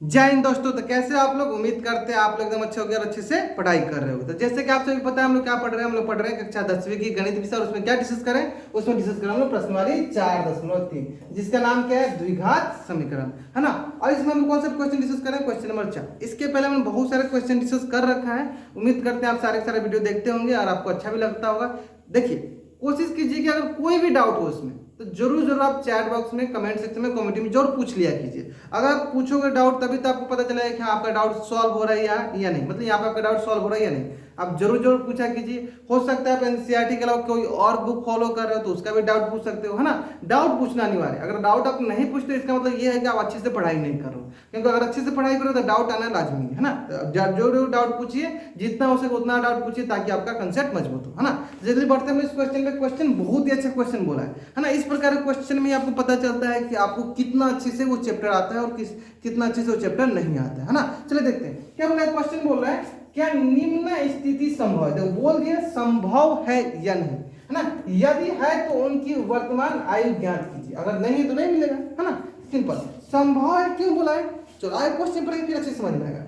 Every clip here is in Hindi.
जय हिंद दोस्तों। तो कैसे आप लोग, उम्मीद करते हैं आप लोग एकदम अच्छे हो गए और अच्छे से पढ़ाई कर रहे हो। तो जैसे कि आप सभी पता है हम लोग क्या पढ़ रहे हैं, हम लोग पढ़ रहे हैं कक्षा 10वीं की गणित विषय। और उसमें क्या डिस्कस करें, उसमें डिस्कस करें हम लोग प्रश्नवाली 4.3 जिसका नाम क्या है, द्विघात समीकरण, है ना। और इसमें हम कौन सा क्वेश्चन डिस्कस करें, क्वेश्चन नंबर 4। इसके पहले हमने बहुत सारे क्वेश्चन डिस्कस कर रखा है। उम्मीद करते हैं आप सारे वीडियो देखते होंगे और आपको अच्छा भी लगता होगा। देखिए, कोशिश कीजिए कि अगर कोई भी डाउट हो उसमें तो जरूर आप चैट बॉक्स में, कमेंट सेक्शन में, कमेंट में जरूर पूछ लिया कीजिए। अगर आप पूछोगे डाउट तभी तो आपको पता चलेगा कि आपका डाउट सॉल्व हो रहा है या नहीं, मतलब यहाँ पे आपका डाउट सॉल्व हो रहा है या नहीं। आप जरूर पूछा कीजिए। हो सकता है आप एनसीईआरटी के अलावा कोई और बुक फॉलो कर रहे हो तो उसका भी डाउट पूछ सकते हो, है ना। डाउट पूछना अनिवार्य। अगर डाउट आप नहीं पूछते इसका मतलब ये है कि आप अच्छे से पढ़ाई नहीं कर रहे हो, क्योंकि अगर अच्छे से पढ़ाई करो तो डाउट आना लाजमी है ना। जो डाउट पूछिए, जितना हो सके उतना डाउट पूछिए ताकि आपका कंसेप्ट मजबूत हो, है ना। जल्दी बढ़ते हैं इस क्वेश्चन पे। क्वेश्चन बहुत ही अच्छा क्वेश्चन बोला है ना। इस प्रकार के क्वेश्चन में आपको पता चलता है कि आपको कितना अच्छे से वो चैप्टर आता है और कितना अच्छे से वो चैप्टर नहीं आता है ना। चलिए देखते हैं क्या बोला है। क्वेश्चन बोल रहा है क्या निम्न स्थिति संभव है। तो बोल दिया संभव है या नहीं, है ना। यदि है तो उनकी वर्तमान आयु ज्ञात कीजिए, अगर नहीं तो नहीं मिलेगा, है ना। सिंपल। संभव है क्यों बोला है, चलो आगे क्वेश्चन पढ़ेंगे फिर अच्छे समझ में आएगा।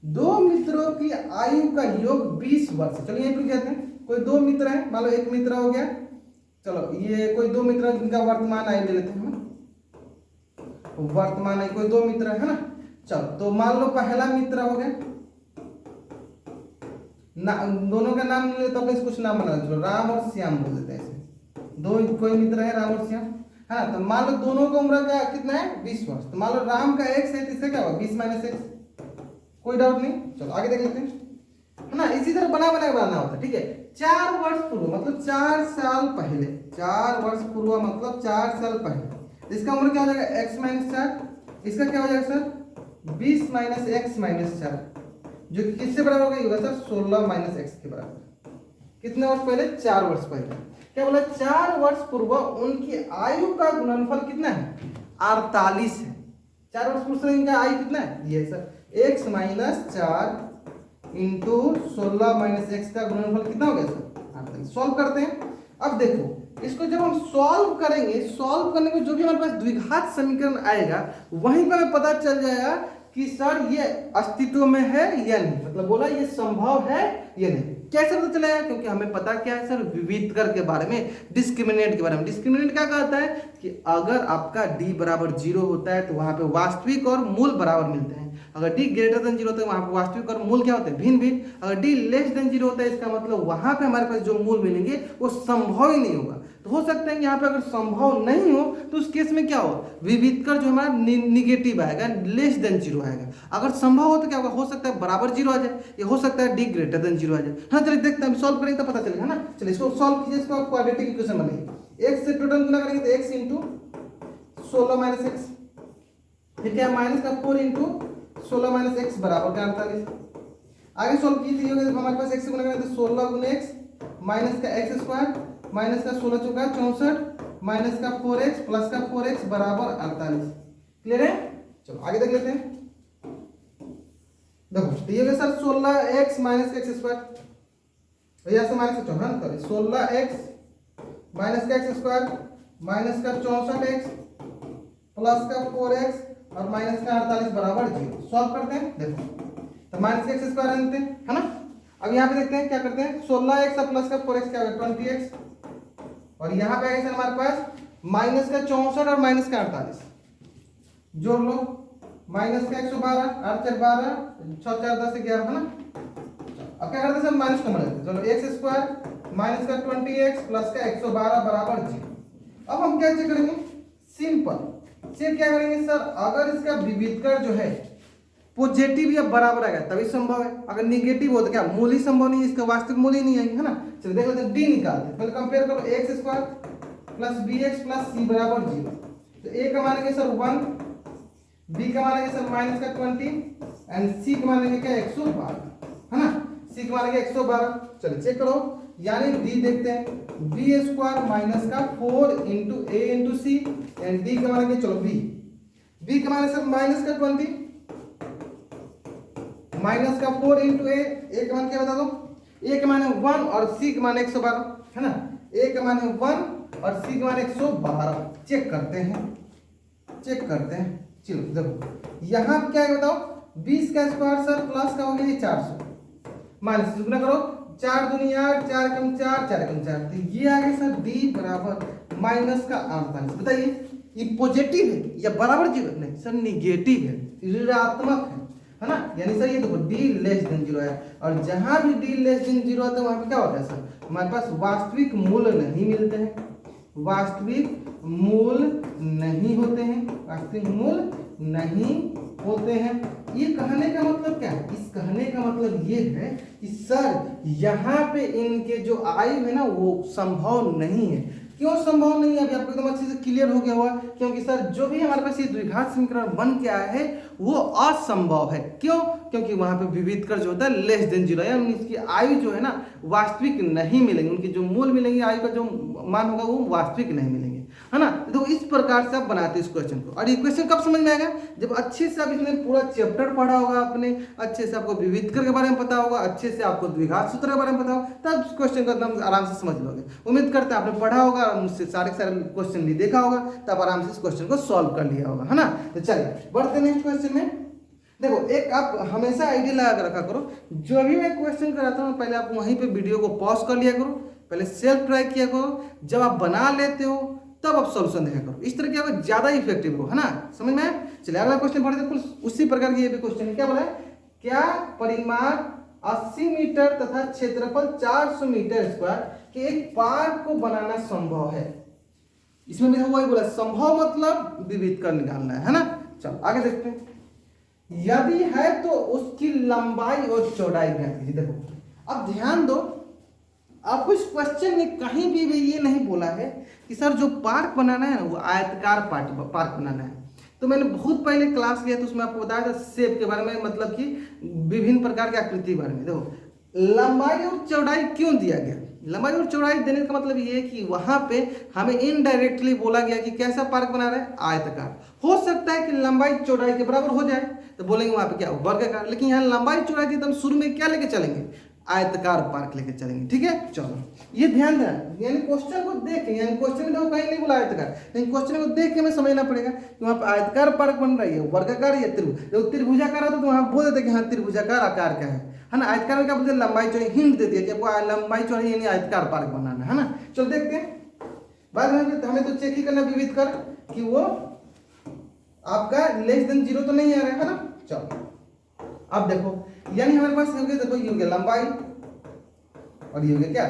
दो मित्रों की आयु का योग 20 वर्ष। चलिए यहीं पर कहते हैं कोई दो मित्र है, मान लो एक मित्र हो गया। चलो ये कोई दो मित्र है जिनका वर्तमान आयु ले लेते हैं, वर्तमान आयु कोई दो मित्र है ना। चलो तो मान लो पहला मित्र हो गया ना, दोनों का नाम ले तो अपने कुछ नाम बना दो, राम और श्याम बोल देते हैं ऐसे। दो कोई मित्र है राम और श्याम, है ना। तो मान लो दोनों का उम्र का कितना है, 20 वर्ष। तो मान लो राम का x है, इससे क्या होगा 20 - x। कोई डाउट नहीं, चलो आगे देख लेते हैं, है ना। इसी तरह बनाना होता है, ठीक है। 4 वर्ष पूर्व मतलब 4 साल पहले, 4 वर्ष पूर्व मतलब 4 साल पहले। इसका उम्र क्या हो जाएगा, x - 4। इसका क्या हो जाएगा सर, 20 - x - 4, जो कि किससे बराबर होगा सर, 16 - x के बराबर। कितने वर्ष पहले, 4 वर्ष पहले। क्या बोला, 4 वर्ष पूर्व उनकी आयु का गुणनफल कितना है, 48 है। 4 वर्ष पूर्व इनका आयु कितना है, ये सर x - 4 इंटू 16 - x का गुणनफल कितना हो गया सर, 48। सॉल्व करते हैं। अब देखो इसको जब हम सॉल्व करेंगे, सॉल्व करने में जो भी हमारे पास द्विघात समीकरण आएगा वहीं पर हमें पता चल जाएगा कि सर ये अस्तित्व में है या नहीं, मतलब बोला ये संभव है या नहीं। कैसे पता चलेगा, क्योंकि हमें पता क्या है सर, विविधकर के बारे में, डिस्क्रिमिनेंट के बारे में। डिस्क्रिमिनेंट क्या कहता है कि अगर आपका d बराबर 0 होता है तो वहां पे वास्तविक और मूल बराबर मिलते हैं। अगर d ग्रेटर देन 0 होता है वहां पे वास्तविक और मूल क्या होते हैं, भिन्न भिन्न। अगर d लेस देन 0 होता है इसका मतलब वहां पे हमारे पास जो मूल मिलेंगे वो संभव ही नहीं होगा। तो हो सकता है कि यहाँ पे अगर संभव नहीं हो तो उस केस में क्या हो, विविधकर जो हमारा निगेटिव आएगा, लेस देन 0 आएगा। अगर संभव हो तो क्या होगा, हो सकता है बराबर 0 आ जाए, या हो सकता है d ग्रेटर देन 0 आ जाए। हाँ चलिए देखते हैं, सॉल्व करेंगे तो पता चलेगा ना। चलिए इसको सॉल्व कीजिए, इसको क्वाड्रेटिक इक्वेशन बनाइए। x से टोटल गुना करेंगे तो x इंटू 16 - x, फिर क्या माइनस का 4 इंटू 16 - x बराबर का 48। आगे सॉल्व कीजिए, हमारे पास x से गुना करेंगे तो 16 गुना x माइनस का x स्क्वायर माइनस का 16 चौका 64 माइनस का 4x प्लस का 4x बराबर 48। क्लियर है। चलो आगे देख लेते हैं। देखो तो ये सर 16x माइनस का x स्क्वायर, यहाँ से माइनस का 16x माइनस का x स्क्वायर माइनस का 64x प्लस का 4x और माइनस का 48 बराबर 0। सॉल्व करते हैं। देखो तो माइनस का x स्क्वायर लेते हैं, है ना। अब यहाँ पे देखते हैं क्या करते हैं, 16x और प्लस का 4x क्या होगा 20x, और यहाँ पे आएगा सर हमारे पास माइनस का 64 और माइनस का 48 जोड़ लो, माइनस का 112 8 4 12 6 4 10 11, है ना। अब क्या करते हैं सर, माइनस कॉमन लेते हैं। चलो x स्क्वायर माइनस का 20x प्लस का 112 बराबर 0। अब हम क्या चेक करेंगे, सिंपल चेक क्या करेंगे सर, अगर इसका विविधकर जो है पॉजिटिव या बराबर आएगा तभी संभव है, अगर निगेटिव हो तो क्या मूल ही संभव नहीं है, इसका वास्तविक मूल ही नहीं आएंगे, है ना। चलिए देख लेते हैं, डी निकालते हैं। पहले कंपेयर करो, x square plus bx plus c बराबर 0। तो a का मानेंगे सर 1, b का मानेंगे सर माइनस का 20 एंड c का मानेंगे क्या 112, है ना। c का मानेंगे 112। चलिए चेक करो, यानी d देखते हैं, b स्क्वायर माइनस का 4 into a into c and d का मानेंगे, चलो b का माने सर माइनस का 20 माइनस का 4 इंटू ए का मान क्या बता दो, ए के माने 1 और सी के माने 112, है ना। ए के माने 1 और सी के माने 112। चेक करते हैं, चलो देखो यहाँ क्या है बताओ, 20 का स्क्वायर सर प्लस का हो गया ये 400, माइनस गुना करो, 4 दूनी 8, 4 कम 4, 4 कम 4, तो ये आ गया सर डी बराबर माइनस का 48। बताइए ये पॉजिटिव है या बराबर जीरो? नहीं सर निगेटिव है, ऋणात्मक है ना। यानी सर ये देखो डी लेस देन जीरो है, और जहां भी डी लेस देन जीरो आता है वहां पे क्या होता है सर, हमारे पास वास्तविक मूल नहीं मिलते हैं, वास्तविक मूल नहीं होते हैं, वास्तविक मूल नहीं होते हैं। ये कहने का मतलब क्या है, इस कहने का मतलब ये है कि सर यहाँ पे इनके जो आयु है ना वो संभव नहीं है। क्यों संभव नहीं है, अभी आपको एकदम अच्छे से क्लियर हो गया होगा, क्योंकि सर जो भी हमारे पास ये द्विघात समीकरण बन के आया है वो असंभव है। क्यों? क्योंकि वहां पे विविध कर जो होता है लेस देन जीरो है, इसकी आयु जो है ना वास्तविक नहीं मिलेंगे, उनके जो मूल मिलेंगे आयु का जो मान होगा वो वास्तविक नहीं मिलेंगे, है ना। तो इस प्रकार से आप बनाते हैं इस क्वेश्चन को। और ये क्वेश्चन कब समझ में आएगा, जब अच्छे से आप इसमें पूरा चैप्टर पढ़ा होगा आपने, अच्छे से आपको विविधकर के बारे में पता होगा, अच्छे से आपको द्विघात सूत्र के बारे में पता होगा, तब इस क्वेश्चन को एकदम आराम से समझ लोगे। उम्मीद करते हैं आपने पढ़ा होगा, मुझसे सारे क्वेश्चन भी देखा होगा, तब आराम से इस क्वेश्चन को सॉल्व कर लिया होगा, है ना। तो चलिए बढ़ते नेक्स्ट क्वेश्चन में। देखो एक आप हमेशा आइडिया लगा कर रखा करो, जो भी मैं क्वेश्चन कराता हूँ पहले आप वहीं पे वीडियो को पॉज कर लिया करो, पहले सेल्फ ट्राई किया करो, जब आप बना लेते हो तब आप सॉल्यूशन देखा करो, इस तरह क्या होगा ज्यादा इफेक्टिव हो, है ना। समझ में? चलिए अगला क्वेश्चन पढ़ते हैं, उसी प्रकार की ये भी क्वेश्चन है। क्या बोला है, क्या परिमाण 80 मीटर तथा क्षेत्रफल 400 मीटर स्क्वायर के एक पार्क को बनाना संभव है। इसमें भी वही बोला, संभव मतलब विविध कर निकालना है ना। चलो आगे देखते हैं। यदि है तो उसकी लंबाई और चौड़ाई ज्ञात कीजिए। देखो अब ध्यान दो, आपको इस क्वेश्चन में कहीं भी ये नहीं बोला है कि सर जो पार्क बनाना है ना वो आयताकार पार्क बनाना है। तो मैंने बहुत पहले क्लास लिया तो उसमें आपको बताया था शेप के बारे में, मतलब कि विभिन्न प्रकार के आकृति के बारे में। देखो लंबाई और चौड़ाई क्यों दिया गया, लंबाई और चौड़ाई देने का मतलब ये है कि वहां पे हमें इनडायरेक्टली बोला गया कि कैसा पार्क बना रहा है, आयताकार। हो सकता है कि लंबाई चौड़ाई के बराबर हो जाए तो बोलेंगे वहां पे क्या, वर्गाकार, लेकिन यहाँ लंबाई चौड़ाई थी तो हम शुरू में क्या लेके चलेंगे, आयताकार पार्क लेके चलेंगे। ठीक है, चलो ये ध्यान देना, यानी क्वेश्चन को देख के, यानी क्वेश्चन में कहीं नहीं बोला आयताकार, लेकिन क्वेश्चन को देख के हमें समझना पड़ेगा कि वहाँ पे आयताकार पार्क बन रही है, वर्गाकार या त्रिभुज। जब त्रिभुजाकार होता तो वहाँ बोल देते कि हाँ त्रिभुजाकार आकार का है ना। आयताकार में क्या बोलते हैं, लंबाई चौड़ाई, हिंट दे दिया कि आपको लंबाई चौड़ाई यानी आयताकार पार्क बनाना है ना। चलो देखते हैं, बाद में हमें तो चेक ही करना विविध कर कि वो आपका लेस देन जीरो तो नहीं आ रहा है ना। चलो अब देखो, यानी हमारे पास हो गया, देखो ये हो गया लंबाई और ये हो गया क्या,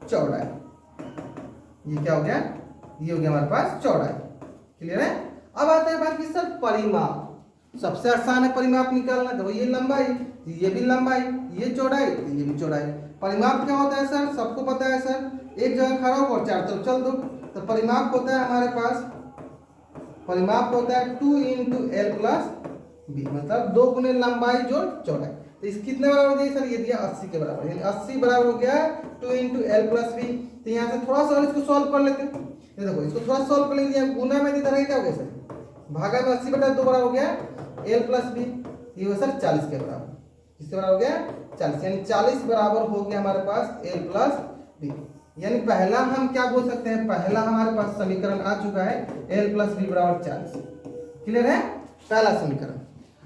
चौड़ाई। ये क्या हो गया, ये हो गया हमारे पास चौड़ाई। क्लियर है? अब आता है बात की सर परिमाप। सबसे आसान है परिमाप निकालना। देखो ये लंबाई, ये भी लंबाई, ये चौड़ाई, ये भी चौड़ाई। परिमाप क्या होता है सर, सबको पता है सर, एक जगह खड़ा हो और चार तरफ चल दो। तो परिमाप होता है हमारे पास, परिमाप होता है 2 × L + B, मतलब 2 गुने लंबाई जोड़ चौड़ाई। तो इस कितने बराबर दिया सर, ये दिया 80 के बराबर, यानी 80 बराबर हो गया 2 × L + B। तो यहाँ से थोड़ा सा और इसको सॉल्व कर लेते हैं। ये देखो इसको थोड़ा सॉल्व कर लेंगे, गुना में इधर क्या हो गया सर, भागा में 80/2 बराबर हो गया L + B, ये हो सर 40 के बराबर। किसके बराबर हो गया, 40, यानी 40 बराबर हो गया हमारे पास L + B। यानी पहला हम क्या बोल सकते हैं, पहला हमारे पास समीकरण आ चुका है L + B = 40। क्लियर है, पहला समीकरण।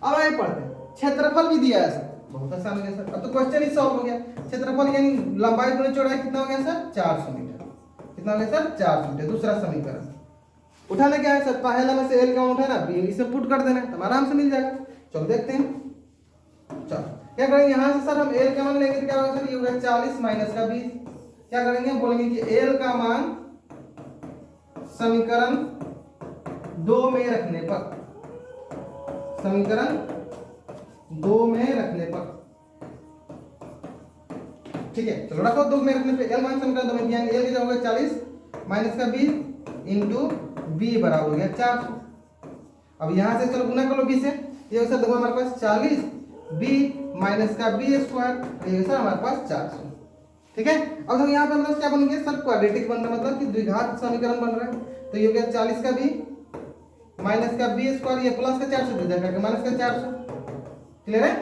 अब आगे पढ़ते हैं, क्षेत्रफल भी दिया है सर, बहुत आसान हो गया सर। अब तो क्वेश्चन ही सॉल्व हो गया। क्षेत्रफल यानी लंबाई गुणे चौड़ाई कितना हो गया सर, 400 मीटर। कितना हो गया सर, 400 मीटर। दूसरा समीकरण उठाना क्या है सर, पहला में से L का उठाना, B इसे पुट कर देना, तो आराम से मिल जाएगा। चलो देखते हैं। चलो क्या करेंगे, यहाँ से सर हम L का मान लेंगे तो क्या होगा सर, ये होगा 40 - का 20। क्या करेंगे, बोलेंगे कि L का मान समीकरण 2 में रखने पर, समीकरण 2 में रखने पर, ठीक है। चलो रखो 2 में रखने पे, L मान समीकरण 2 में, यानी L क्या होगा 40 - का 20 × B बराबर हो गया 400। अब यहां से चलो गुना कर लो 20 से, ये सर देखो हमारे पास 40 B - का B², ये सर हमारे पास 400। ठीक है, अब देखो यहाँ पे मतलब क्या बन गया सर, क्वाड्रेटिक बन रहा है, मतलब कि द्विघात समीकरण बन रहा है। तो ये हो गया 40 का B - का B², ये प्लस का 400 दे जाएगा माइनस का 400। क्लियर है,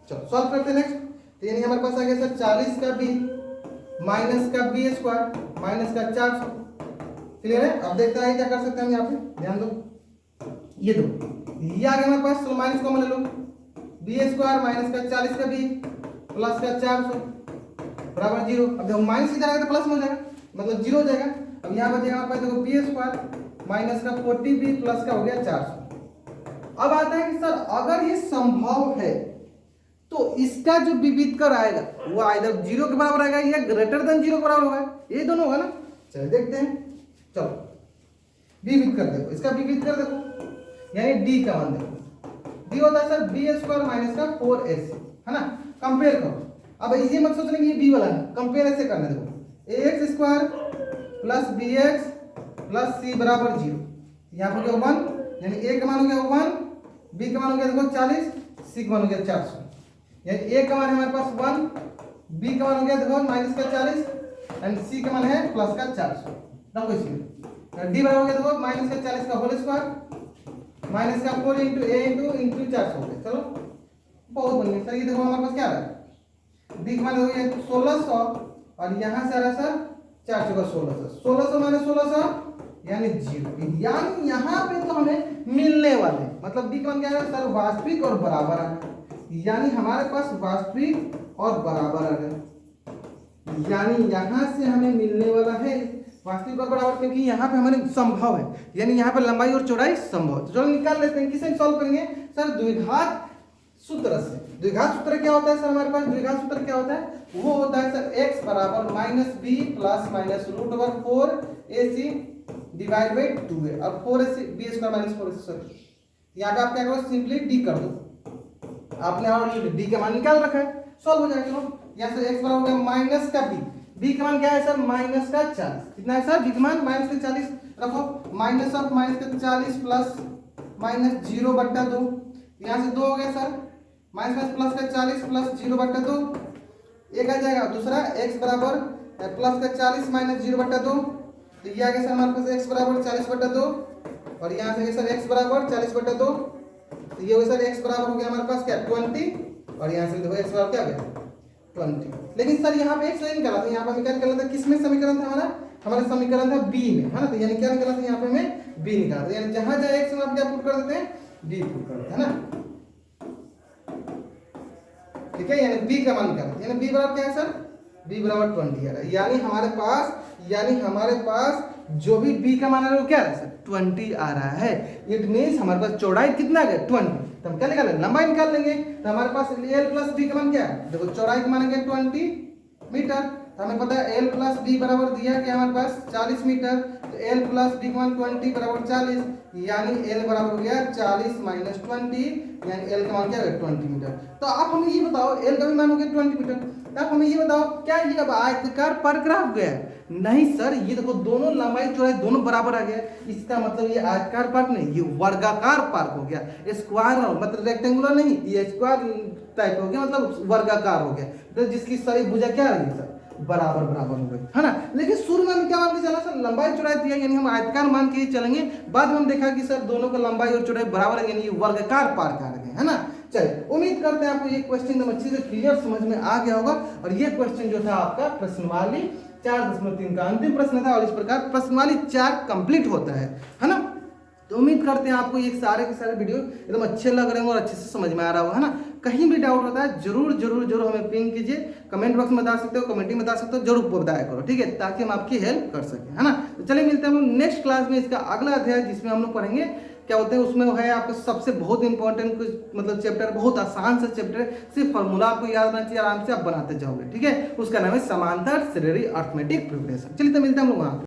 चलो सॉल्व करते हैं नेक्स्ट। तो यानी हमारे पास आ गया सर 40 का B - का B² - का 400। क्लियर है, अब देखते हैं क्या कर सकते हैं हम यहाँ पे, ध्यान दो। ये दो, ये आ गया हमारे पास, तो माइनस कॉमन ले लो, बी स्क्वायर माइनस का 40 का बी प्लस का 400 बराबर 0। अब देखो माइनस इधर आएगा तो प्लस में हो जाएगा, मतलब 0 हो जाएगा। अब यहाँ बचेगा हमारे पास देखो बी स्क्वायर माइनस का 40 बी प्लस का हो गया 400। अब आता है कि सर अगर ये संभव है तो इसका जो विविध कर आएगा वो आइदर 0 के बराबर आएगा या ग्रेटर देन 0 के बराबर होगा, ये दोनों होगा ना। चलिए देखते हैं, चलो विविध कर देखो, इसका विविध कर देखो, यानी डी का मान देखो, डी होता है सर बी स्क्वायर माइनस का 4ac, है ना। कंपेयर करो, अब ये मत सोचना कि ये बी वाला है, कंपेयर ऐसे करना, देखो ax square plus bx plus c बराबर 0, यहाँ पर हो गया 1, यानी a का मान हो गया 1, b का मान हो गया देखो 40, c का मान हो गया 400, यानी a का मान है हमारे पास 1, b का मान हो गया देखो माइनस का 40 एंड c का मान है प्लस का 400। देखो इसमें डी बराबर हो गया देखो माइनस का 40 का होल स्क्वायर माइनस का 4 इंटू ए इंटू 400 हो गया। चलो बहुत बढ़िया सर, ये देखो हमारे पास क्या आ रहा है, डी का मान हो गया 1600 और यहाँ से आ रहा है सर 400 का 1600, 1600 माइनस 1600 यानी 0, यानी यहाँ पे तो हमें मिलने वाले, मतलब डी का मान क्या है सर वास्तविक और बराबर आ गया, यानी हमारे पास वास्तविक और बराबर आ गया, यानी यहाँ से हमें मिलने वाला है वास्तविक और बराबर, क्योंकि यहाँ पे हमारे संभव है, यानी यहाँ पे लंबाई और चौड़ाई संभव है। तो चलो निकाल लेते हैं, किसे सॉल्व करेंगे सर द्विघात सूत्र से। द्विघात सूत्र क्या होता है सर हमारे पास, द्विघात सूत्र क्या होता है, वो होता है सर x बराबर minus b plus minus root over 4ac divide by 2a और 4ac B square minus 4ac, sorry यहाँ पे आप क्या करो सिंपली डी कर दो, आपने और डी का मान निकाल रखा है, सॉल्व हो जाएगा। चलो यहाँ से x बराबर हो गया माइनस का b का मान क्या है सर माइनस का 40, कितना है सर b का मान माइनस का 40, रखो माइनस ऑफ माइनस का 40 प्लस माइनस 0 बट्टा 2, यहाँ से 2 हो गया सर माइनस प्लस का 40 प्लस 0 बट्टा 2, एक आ जाएगा, दूसरा x बराबर प्लस का 40 माइनस 0 बट्टा 2, तो ये आ गया सर हमारे पास x बराबर 40 बट्टा 2 और यहाँ से सर x बराबर 40 बट्टा 2, तो ये हो सर x बराबर हो गया हमारे पास क्या 20 और यहाँ से देखो x बराबर क्या गया 20। लेकिन सर यहाँ पे x नहीं निकाला था, यहाँ पे हमें क्या निकाला था, किसमें समीकरण था हमारा समीकरण था b में, है ना। तो यानी क्या निकाला था यहाँ पे हमें b निकाला था, यानी जहाँ जहाँ x में आप क्या पुट कर देते हैं b पुट कर देते हैं ना, ठीक है। यानी b का मान निकाला, यानी b बराबर क्या है सर b बराबर 20 आ रहा है, यानी हमारे पास जो भी b का मान आ रहा है वो क्या आ रहा है सर 20 आ रहा है। इट मींस हमारे पास चौड़ाई कितना आ गया 20, तो हम क्या निकालेंगे लंबाई निकाल लेंगे, तो हमारे पास l प्लस b का मान क्या है, देखो चौड़ाई का मान है 20 मीटर, तो हमें पता है l प्लस b बराबर दिया कि हमारे पास 40 मीटर, तो l प्लस b का मान 20 बराबर 40, यानी l बराबर हो गया 40 माइनस 20, यानी l का मान क्या है 20 मीटर। तो आप हमें ये बताओ l का भी मान हो गया 20 मीटर, तो आप हमें ये बताओ क्या ये अब आयताकार परग्राफ गया है, नहीं सर ये देखो दोनों लंबाई चौड़ाई दोनों बराबर आ गया, इसका मतलब ये आयताकार पार्क नहीं ये वर्गाकार पार्क हो गया, स्क्वायर मतलब रेक्टेंगुलर नहीं, ये स्क्वायर टाइप हो गया मतलब वर्गाकार हो गया, तो जिसकी सारी भुजा क्या आ रही है सर बराबर बराबर हो गई, है ना। लेकिन शुरू में हम क्या मान के चला सर लंबाई चौड़ाई दिया, यानी हम आयताकार मान के चलेंगे, बाद में हम देखा कि सर दोनों का लंबाई और चौड़ाई बराबर है, यानी ये वर्गाकार पार्क आ गए, है ना। चलिए उम्मीद करते हैं आपको ये क्वेश्चन एकदम अच्छे से क्लियर समझ में आ गया होगा, और ये क्वेश्चन जो था आपका प्रश्नवाली 4.3 का अंतिम प्रश्न था, और इस प्रकार प्रश्नवाली 4 कंप्लीट होता है ना। तो उम्मीद करते हैं आपको ये सारे के सारे वीडियो एकदम अच्छे लग रहे होंगे और अच्छे से समझ में आ रहा होगा, है ना। कहीं भी डाउट होता है जरूर जरूर जरूर हमें पिंग कीजिए, कमेंट बॉक्स में बता सकते हो, कमेंटिंग बता सकते हो, जरूर बताया करो, ठीक है, ताकि हम आपकी हेल्प कर सकें, है ना। तो चलिए मिलते हैं हम नेक्स्ट क्लास में, इसका अगला अध्याय जिसमें हम लोग पढ़ेंगे क्या होते हैं, उसमें है आपका सबसे बहुत इंपॉर्टेंट मतलब चैप्टर, बहुत आसान सा चैप्टर, सिर्फ फॉर्मूला आपको याद रहना चाहिए, आराम से आप बनाते जाओगे, ठीक है। उसका नाम है समांतर श्रेणी अर्थमेटिक प्रिपरेशन। चलिए तो मिलते हैं हम लोग वहाँ।